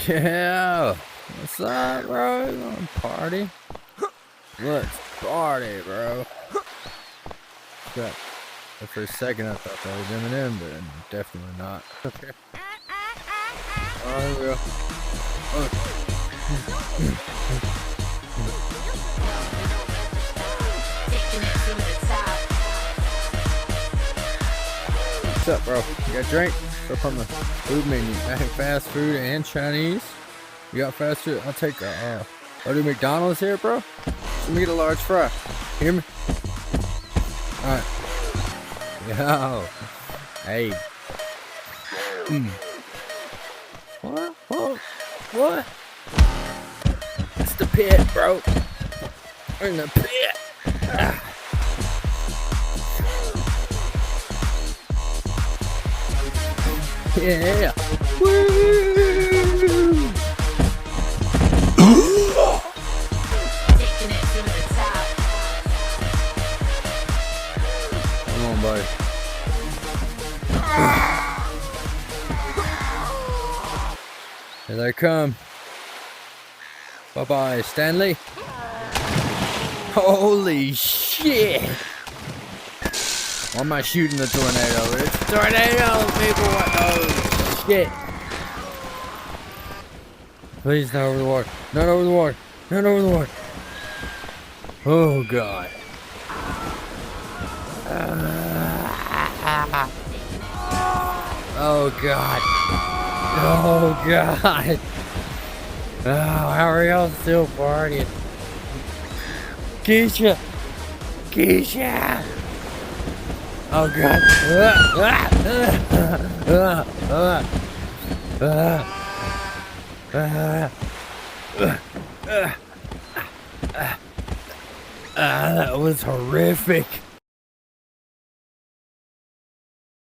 Yeah. What's up, bro? You wanna party? Let's party, bro. Yeah. For a second, I thought that was Eminem, but definitely not. Okay. Oh, here we go. Oh. What's up, bro? You got a drink? Up on the food menu. I have fast food and Chinese. You got fast food? I'll take I'll do McDonald's here, bro. Let me get a large fry. Hear me? Alright. Yo. Hey. What? What? What? It's the pit, bro. We're in the pit. Ah. Yeah. Woo! Come on, buddy. Here they come. Bye-bye, Stanley. Holy shit! Why am I shooting the tornado? It's a tornado, people! Oh, shit! Please, not over the water. Not over the water. Not over the water. Oh, God. Oh, God. Oh, God. Oh, how are y'all still partying? Keisha! Keisha! Oh, God. That was horrific.